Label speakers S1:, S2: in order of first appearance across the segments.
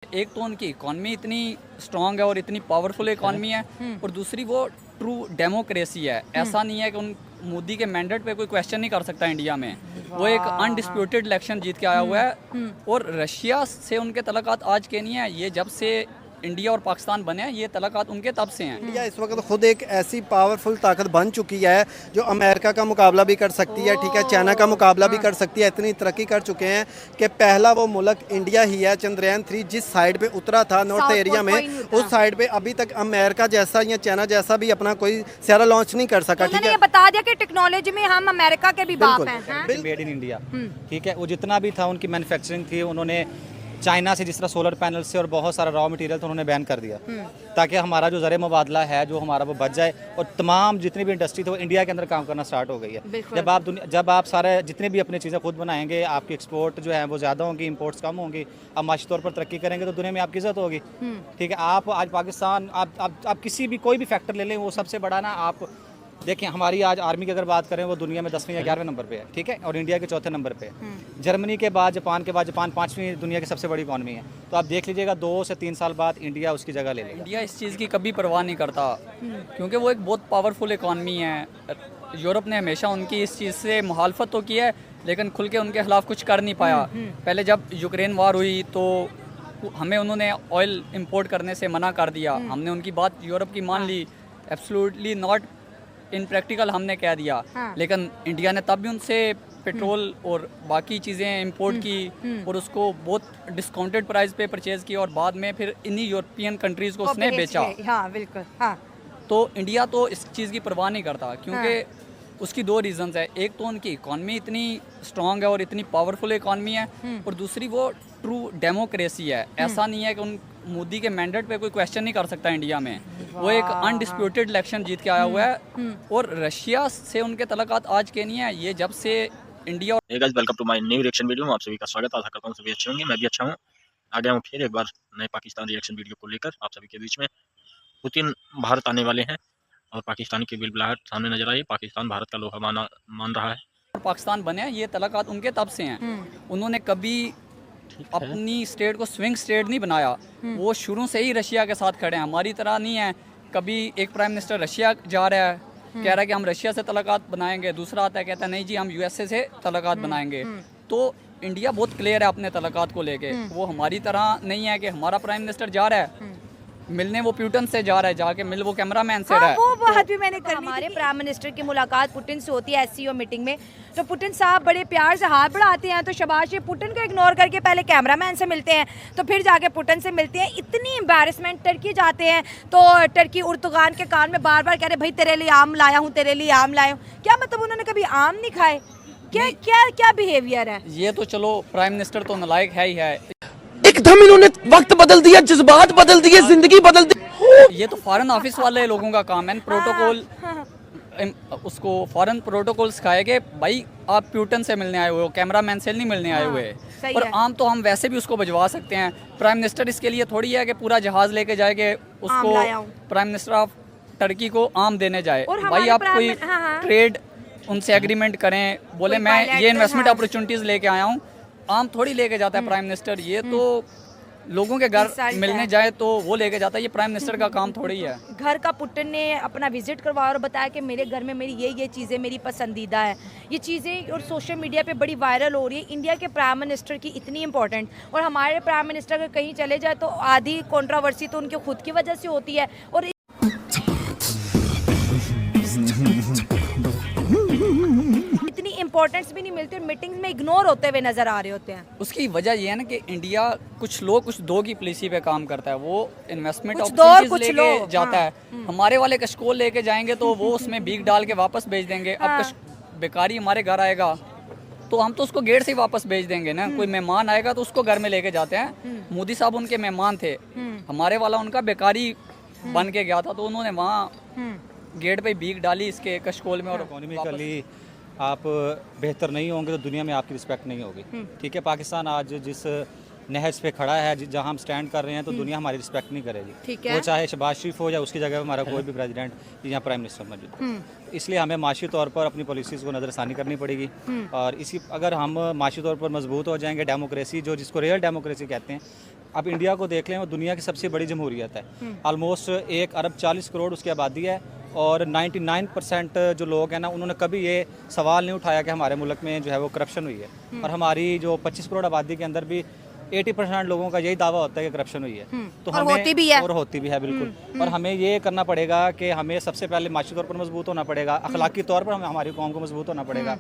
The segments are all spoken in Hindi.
S1: एक तो उनकी इकॉनमी इतनी स्ट्रांग है और इतनी पावरफुल इकॉनमी है, और दूसरी वो ट्रू डेमोक्रेसी है। ऐसा नहीं है कि उन मोदी के मैंडेट पे कोई क्वेश्चन नहीं कर सकता इंडिया में। वो एक अनडिस्प्यूटेड इलेक्शन जीत के आया हुआ है, और रशिया से उनके तल्लुकात आज के नहीं है, ये जब से इंडिया और पाकिस्तान बने हैं ये तल्लुकात उनके तब से हैं।
S2: इंडिया इस वक्त खुद एक ऐसी पावरफुल ताकत बन चुकी है जो अमेरिका का मुकाबला भी कर सकती है, ठीक है, चाइना का मुकाबला भी कर सकती है। इतनी तरक्की कर चुके हैं कि पहला वो मुल्क इंडिया ही है। चंद्रयान 3 जिस साइड पे उतरा था नॉर्थ एरिया में, उस साइड पे अभी तक अमेरिका जैसा या चाइना जैसा भी अपना कोई सारा लॉन्च नहीं कर सका। ठीक है,
S3: ये बता दिया कि टेक्नोलॉजी में हम अमेरिका के भी बाप हैं।
S4: मेड इन इंडिया, ठीक है, वो जितना भी था उनकी मैन्युफैक्चरिंग थी, उन्होंने चाइना से जिस तरह सोलर पैनल से और बहुत सारा रॉ मटेरियल तो उन्होंने बैन कर दिया, ताकि हमारा जो ज़र मुबादला है जो हमारा वो बच जाए, और तमाम जितनी भी इंडस्ट्री थी वो इंडिया के अंदर काम करना स्टार्ट हो गई है। जब आप सारे जितने भी अपनी चीज़ें खुद बनाएंगे, आपकी एक्सपोर्ट जो है वो ज़्यादा होंगी, इंपोर्ट्स कम होंगी, आप माशी तौर पर तरक्की करेंगे तो दुनिया में आपकी इज्जत होगी। ठीक है, आप आज पाकिस्तान आप किसी भी कोई भी फैक्टर ले लें, वो सबसे बड़ा ना, आप देखिए हमारी आज आर्मी की अगर बात करें वो दुनिया में 10वें या 11वें नंबर पे है, ठीक है, और इंडिया के चौथे नंबर पे है। जर्मनी के बाद जापान 5वीं दुनिया की सबसे बड़ी इकॉनमी है। तो आप देख लीजिएगा 2 से 3 साल बाद इंडिया उसकी जगह ले लेगा।
S1: इंडिया इस चीज़ की कभी परवाह नहीं करता, क्योंकि वो एक बहुत पावरफुल इकॉनमी है। यूरोप ने हमेशा उनकी इस चीज़ से मुखालफत तो की है, लेकिन खुल के उनके खिलाफ कुछ कर नहीं पाया। पहले जब यूक्रेन वार हुई तो हमें उन्होंने ऑयल इंपोर्ट करने से मना कर दिया, हमने उनकी बात यूरोप की मान ली, एब्सोल्युटली नॉट इन प्रैक्टिकल हमने कह दिया। लेकिन इंडिया ने तब भी उनसे पेट्रोल और बाकी चीज़ें इंपोर्ट की, और उसको बहुत डिस्काउंटेड प्राइस पे परचेज़ किया, और बाद में फिर इन्हीं यूरोपियन कंट्रीज़ को उसने बेचा।
S3: हाँ, बिल्कुल, हाँ।
S1: तो इंडिया तो इस चीज़ की परवाह नहीं करता, क्योंकि उसकी 2 रीज़न्स है। एक तो उनकी इकॉनमी इतनी स्ट्रांग है और इतनी पावरफुल इकॉनमी है, और दूसरी वो ट्रू डेमोक्रेसी है। ऐसा नहीं है कि उन मोदी के मैंडेट पे कोई क्वेश्चन नहीं कर सकता इंडिया में। वो एक अनडिस्प्यूटेड इलेक्शन जीत के आया हुआ है, और रशिया से उनके तल्लुकात आज के नहीं है, ये जब से India.
S5: Hey guys, welcome to my new reaction video में आप सभी का स्वागत। आशा करता हूं सभी अच्छे होंगे, मैं भी अच्छा हूं। आ गया हूं फिर एक बार नए पाकिस्तान रिएक्शन वीडियो को लेकर आप सभी के बीच में। पुतिन भारत आने वाले हैं और पाकिस्तान की बिलबलाहट सामने नजर आई। पाकिस्तान भारत का लोहा मान रहा है।
S1: और पाकिस्तान बने हैं ये तल्लुकात उनके तब से हैं। उन्होंने कभी अपनी स्टेट को स्विंग स्टेट नहीं बनाया, वो शुरू से ही रशिया के साथ खड़े हैं। हमारी तरह नहीं है, कभी एक प्राइम मिनिस्टर रशिया जा रहा है, कह रहा है कि हम रशिया से तल्लुकात बनाएंगे, दूसरा आता है कहता है नहीं जी हम यूएसए से तल्लुकात बनाएंगे। तो इंडिया बहुत क्लियर है अपने तल्लुकात को लेके। वो हमारी तरह नहीं है कि हमारा प्राइम मिनिस्टर जा रहा है मिलने, वो प्यूटन से जा रहा है, जाके मिल वो कैमरामैन से रहा है।
S3: वो बात भी मैंने करनी। हमारे प्राइम मिनिस्टर की मुलाकात पुतिन से होती है एससीओ मीटिंग में, तो पुतिन साहब बड़े प्यार से हाथ बढ़ाते हैं, तो शाबाश, ये पुतिन को इग्नोर करके पहले कैमरामैन से मिलते हैं, तो फिर जाके पुतिन से मिलते हैं। इतनी एम्बैरेसमेंट। टर्की जाते हैं तो टर्की उर्दुगान के कान में बार बार कह रहे भाई तेरे लिए आम लाया हूँ, तेरे लिए आम लाया हूँ। क्या मतलब उन्होंने कभी आम नहीं खाए? क्या क्या क्या बिहेवियर है
S1: ये? तो चलो प्राइम मिनिस्टर तो नालायक है ही है।
S6: एकदम इन्होंने वक्त बदल दिया, जज्बात बदल दिए, जिंदगी बदल दी।
S1: ये तो फॉरेन ऑफिस वाले लोगों का काम है, प्रोटोकॉल उसको फॉरेन प्रोटोकॉल सिखाए गए। भाई आप प्यूटन से मिलने आए हुए हो, कैमरामैन से नहीं मिलने आए हुए। और आम तो हम वैसे भी उसको भिजवा सकते हैं। प्राइम मिनिस्टर इसके लिए थोड़ी है कि पूरा जहाज लेके जाएंगे उसको, प्राइम मिनिस्टर ऑफ टर्की को आम देने जाए। भाई आप कोई ट्रेड उनसे एग्रीमेंट करें, बोले मैं ये इन्वेस्टमेंट अपॉर्चुनिटीज लेके आया हूँ, आम थोड़ी लेके जाता है प्राइम मिनिस्टर। ये तो लोगों के घर मिलने जाए तो वो लेके जाता है, ये प्राइम मिनिस्टर का काम थोड़ी है।
S3: घर का पुतिन ने अपना विजिट करवाया और बताया कि मेरे घर में मेरी ये चीज़ें मेरी पसंदीदा है, ये चीज़ें, और सोशल मीडिया पे बड़ी वायरल हो रही है। इंडिया के प्राइम मिनिस्टर की इतनी इंपॉर्टेंट, और हमारे प्राइम मिनिस्टर अगर कहीं चले जाए तो आधी कंट्रोवर्सी तो उनके खुद की वजह से होती है, और इतनी इंपॉर्टेंस भी नहीं मिलती, और मीटिंग्स में इग्नोर होते हुए नजर आ रहे होते हैं।
S1: उसकी वजह ये है ना कि इंडिया कुछ लोग कुछ दो की पॉलिसी पे काम करता है, वो इन्वेस्टमेंट अपॉर्चुनिटीज लेके जाता है। हमारे वाले कशकोल लेके जाएंगे तो वो उसमें भीख डाल के वापस भेज देंगे। अब बेकारी हमारे घर आएगा तो हम तो उसको गेट से ही वापस भेज देंगे ना। कोई मेहमान आएगा तो उसको घर में लेके जाते हैं। मोदी साहब उनके मेहमान थे, हमारे वाला उनका बेकारी बन के गया था, तो उन्होंने वहाँ गेट पे भीख डाली इसके कशकोल में। और
S4: इकोनॉमिकली आप बेहतर नहीं होंगे तो दुनिया में आपकी रिस्पेक्ट नहीं होगी। ठीक है, पाकिस्तान आज जिस नहज पे खड़ा है, जहां हम स्टैंड कर रहे हैं, तो दुनिया हमारी रिस्पेक्ट नहीं करेगी। वो चाहे शहबाज शरीफ हो या उसकी जगह हमारा कोई भी प्रेसिडेंट या प्राइम मिनिस्टर मौजूद। इसलिए हमें माशी तौर पर अपनी पॉलिसीज़ को नज़रसानी करनी पड़ेगी। और इसी अगर हम माशी तौर पर मजबूत हो जाएंगे, डेमोक्रेसी जो जिसको रियल डेमोक्रेसी कहते हैं, आप इंडिया को देख लें, वो दुनिया की सबसे बड़ी जमहूरियत है। ऑलमोस्ट 1 अरब 40 करोड़ उसकी आबादी है और 99% जो लोग हैं ना, उन्होंने कभी ये सवाल नहीं उठाया कि हमारे मुल्क में जो है वो करप्शन हुई है। और हमारी जो 25 करोड़ आबादी के अंदर भी 80% लोगों का यही दावा होता है कि करप्शन हुई है। तो
S3: और
S4: हमें
S3: होती भी है।
S4: और होती भी है बिल्कुल। और हमें ये करना पड़ेगा कि हमें सबसे पहले माशी तौर पर मजबूत होना पड़ेगा, अखलाकी तौर पर हमें हमारी कौम को मजबूत होना पड़ेगा।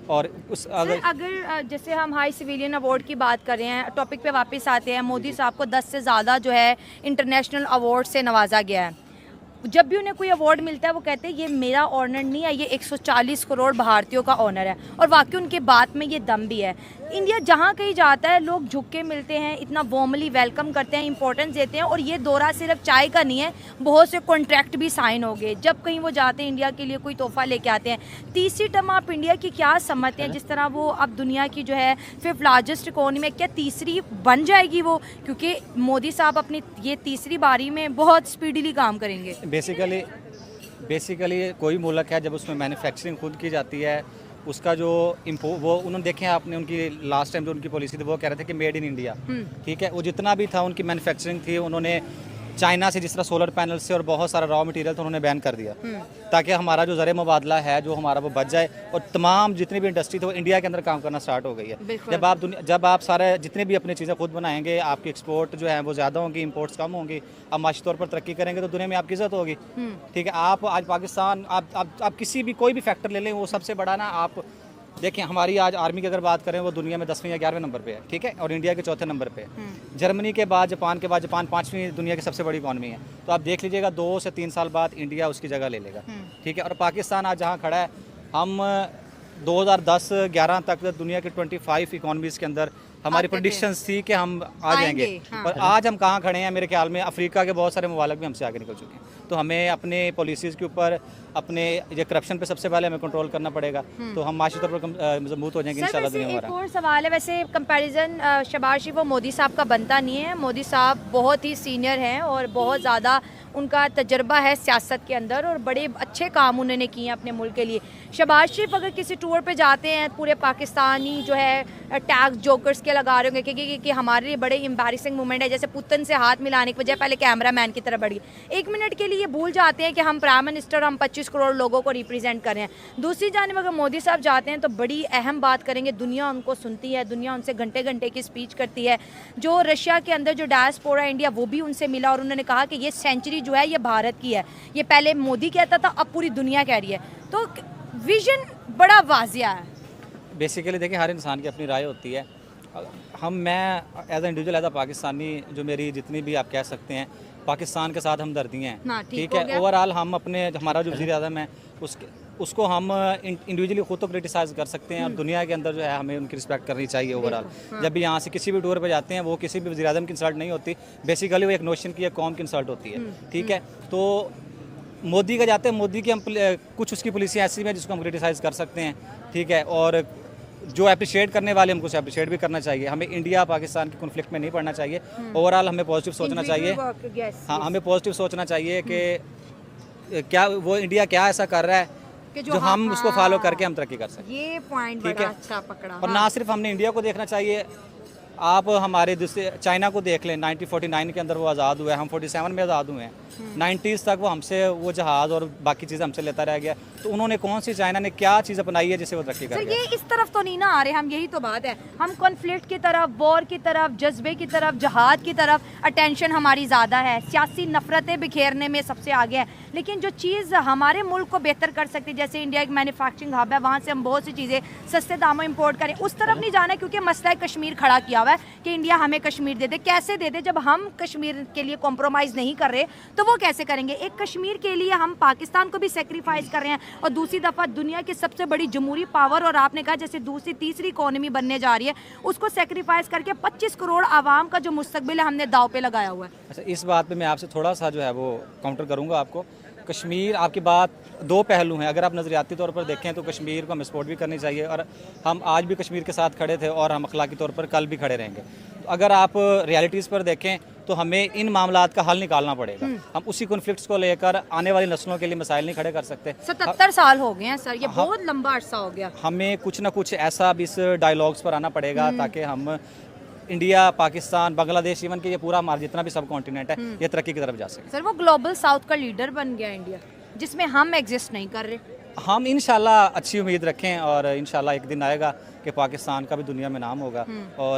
S4: और उस
S3: अगर जैसे हम हाई सिविलियन अवार्ड की बात कर रहे हैं, टॉपिक पे वापस आते हैं, मोदी साहब को 10 से ज़्यादा जो है इंटरनेशनल अवार्ड से नवाजा गया है। जब भी उन्हें कोई अवार्ड मिलता है वो कहते हैं ये मेरा ऑनर नहीं है, ये 140 करोड़ भारतीयों का ऑनर है। और वाकई उनके बात में ये दम भी है। इंडिया जहाँ कहीं जाता है लोग झुक के मिलते हैं, इतना वार्मली वेलकम करते हैं, इंपॉर्टेंस देते हैं। और ये दौरा सिर्फ चाय का नहीं है, बहुत से कॉन्ट्रैक्ट भी साइन हो गए। जब कहीं वो जाते हैं इंडिया के लिए कोई तोहफा लेके आते हैं। तीसरी टर्म आप इंडिया की क्या समझते हैं, जिस तरह वो अब दुनिया की जो है 5th लार्जेस्ट इकोनॉमी है, क्या तीसरी बन जाएगी वो? क्योंकि मोदी साहब अपनी ये तीसरी बारी में बहुत स्पीडीली काम करेंगे।
S4: बेसिकली कोई मुल्क है जब उसमें मैन्युफैक्चरिंग खुद की जाती है, उसका जो वो उन्होंने देखे हैं आपने, उनकी लास्ट टाइम जो उनकी पॉलिसी थी वो कह रहे थे कि मेड इन इंडिया, ठीक है। वो जितना भी था उनकी मैन्युफैक्चरिंग थी, उन्होंने चाइना से जिस तरह सोलर पैनल से और बहुत सारा रॉ मटेरियल था उन्होंने बैन कर दिया, ताकि हमारा जो ज़र मुबादला है जो हमारा वो बच जाए। और तमाम जितनी भी इंडस्ट्री थी वो इंडिया के अंदर काम करना स्टार्ट हो गई है। जब आप सारे जितने भी अपनी चीज़ें खुद बनाएंगे, आपकी एक्सपोर्ट जो है वो ज़्यादा होंगी, इंपोर्ट्स कम होंगी, आप माशी तौर पर तरक्की करेंगे तो दुनिया में आपकी इज्जत होगी, ठीक है। आप आज पाकिस्तान, आप किसी भी कोई भी फैक्टर ले लें, वो सबसे बड़ा ना, आप देखें हमारी आज आर्मी की अगर बात करें वो दुनिया में 10वें या 11वें नंबर पे है, ठीक है। और इंडिया के 4थे नंबर पे है। जर्मनी के बाद जापान 5वीं दुनिया की सबसे बड़ी इकॉनमी है। तो आप देख लीजिएगा 2 से 3 साल बाद इंडिया उसकी जगह ले लेगा, ठीक है। और पाकिस्तान आज जहाँ खड़ा है, हम 2010-11 तक दुनिया के 25 इकॉनमीज़ के अंदर हमारी प्रेडिक्शंस थी कि हम आ जाएंगे। और आज हम कहाँ खड़े हैं, मेरे ख्याल में अफ्रीका के बहुत सारे ममालिक भी हमसे आगे निकल चुके हैं। तो हमें अपने पॉलिसीज़ के ऊपर, अपने ये करप्शन पे सबसे पहले हमें कंट्रोल करना पड़ेगा, तो हम माशी तौर पर मजबूत हो जाएंगे इंशाल्लाह दुनिया में।
S3: एक और सवाल है, वैसे कंपैरिजन शहबाज शरीफ और मोदी साहब का बनता नहीं है। मोदी साहब बहुत ही सीनियर हैं और बहुत ज़्यादा उनका तजर्बा है सियासत के अंदर और बड़े अच्छे काम उन्होंने किए हैं अपने मुल्क के लिए। शहबाज शरीफ अगर किसी टूर पे जाते हैं, पूरे पाकिस्तानी जो है टैग जोकर्स के लगा रहे होंगे कि हमारे लिए बड़े एम्बैरेसिंग मोमेंट है, जैसे पुतिन से हाथ मिलाने की बजाय पहले कैमरा मैन की तरफ बढ़ गई। 1 मिनट के लिए भूल जाते हैं कि हम प्राइम मिनिस्टर, हम 25 करोड़ लोगों को रिप्रेजेंट कर रहे हैं। दूसरी जानिब अगर मोदी साहब जाते हैं तो बड़ी अहम बात करेंगे, दुनिया उनको सुनती है, दुनिया उनसे घंटे घंटे की स्पीच करती है। जो रशिया के अंदर जो डायस्पोरा इंडिया, वो भी उनसे मिला और उन्होंने कहा कि ये सेंचुरी जो है ये भारत की है। ये पहले मोदी कहता था, अब पूरी दुनिया कह रही है। तो विजन बड़ा वाजिया है।
S4: बेसिकली देखिए, हर इंसान की अपनी राय होती है। मैं as a individual, as a Pakistani, जो मेरी जितनी भी आप कह सकते हैं पाकिस्तान के साथ हमदर्दी हैं, ठीक है। ओवरऑल हम अपने, हमारा जो वज़ीर आज़म है उसको हम इंडिविजुअली खुद तो क्रिटिसाइज़ कर सकते हैं और दुनिया के अंदर जो है हमें उनकी रिस्पेक्ट करनी चाहिए ओवरऑल। जब भी यहाँ से किसी भी टूर पे जाते हैं, वो किसी भी वज़ीर आज़म की इंसल्ट नहीं होती, बेसिकली वो एक नोशन की, एक कौम की इंसल्ट होती है, ठीक है। तो मोदी का जाते हैं, मोदी की हम कुछ उसकी पॉलिसी ऐसी हैं जिसको हम क्रिटिसाइज़ कर सकते हैं, ठीक है। और जो अप्रिशिएट करने वाले हमको अप्रिशिएट भी करना चाहिए। हमें इंडिया पाकिस्तान के कॉन्फ्लिक्ट में नहीं पड़ना चाहिए। ओवरऑल हमें पॉजिटिव सोचना चाहिए। हाँ, हमें पॉजिटिव सोचना चाहिए कि क्या वो इंडिया क्या ऐसा कर रहा है जो हम उसको फॉलो करके हम तरक्की कर सकें।
S3: ये पॉइंट बड़ा अच्छा पकड़ा।
S4: और ना सिर्फ हमने इंडिया को देखना चाहिए, आप हमारे दूसरे चाइना को देख लें। 1949 के अंदर वो आज़ाद हुआ है, हम 47 में आज़ाद हुए हैं। 90s तक वो हमसे वो जहाज़ और बाकी चीज़ें हमसे लेता रह गया। तो उन्होंने कौन सी, चाइना ने क्या चीज़ अपनाई है जिससे वो तरक्की कर गया?
S3: ये इस तरफ तो नहीं ना आ रहे हम, यही तो बात है। हम कॉन्फ्लिक्ट की तरफ, वॉर की तरफ, जज्बे की तरफ, जहाद की तरफ अटेंशन हमारी ज़्यादा है, सियासी नफरतें बिखेरने में सबसे आगे है। लेकिन जो चीज़ हमारे मुल्क को बेहतर कर सकती है, जैसे इंडिया एक मैन्युफैक्चरिंग हब है, वहाँ से हम बहुत सी चीज़ें सस्ते दामों इंपोर्ट करें, उस तरफ नहीं जाना। क्योंकि मसला कश्मीर खड़ा किया हुआ है कि इंडिया हमें कश्मीर दे दे। कैसे दे दे जब हम कश्मीर के लिए कॉम्प्रोमाइज़ नहीं कर रहे, तो वो कैसे करेंगे? एक कश्मीर के लिए हम पाकिस्तान को भी सेक्रीफाइस कर रहे हैं और दूसरी दफ़ा दुनिया की सबसे बड़ी जमहूरी पावर, और आपने कहा जैसे दूसरी तीसरी इकोनॉमी बनने जा रही है, उसको सेक्रीफाइस करके 25 करोड़ आवाम का जो मुस्तकबिल है हमने दाव पे लगाया हुआ है।
S4: अच्छा, इस बात पे मैं आपसे थोड़ा सा जो है वो काउंटर करूँगा आपको। कश्मीर, आपकी बात दो पहलू हैं। अगर आप नज़रियाती तौर पर देखें तो कश्मीर को हम सपोर्ट भी करनी चाहिए और हम आज भी कश्मीर के साथ खड़े थे और हम अखलाकी तौर पर कल भी खड़े रहेंगे। तो अगर आप रियलिटीज़ पर देखें तो हमें इन मामलात का हल निकालना पड़ेगा। हम उसी कॉन्फ्लिक्ट्स को लेकर आने वाली नस्लों के लिए मसाइल नहीं खड़े कर सकते।
S3: 77 साल हो गए हैं सर, ये बहुत लंबा अरसा हो गया।
S4: हमें कुछ ना कुछ ऐसा भी इस डायलॉग्स पर आना पड़ेगा ताकि हम इंडिया, पाकिस्तान, बांग्लादेश, इवन कि ये पूरा हमारा जितना भी सब कॉन्टिनेंट है ये तरक्की की तरफ जा सके।
S3: सर वो ग्लोबल साउथ का लीडर बन गया इंडिया, जिसमें हम एग्जिस्ट नहीं कर रहे।
S4: हम इंशाल्लाह अच्छी उम्मीद रखें और इंशाल्लाह एक दिन आएगा कि पाकिस्तान का भी दुनिया में नाम होगा और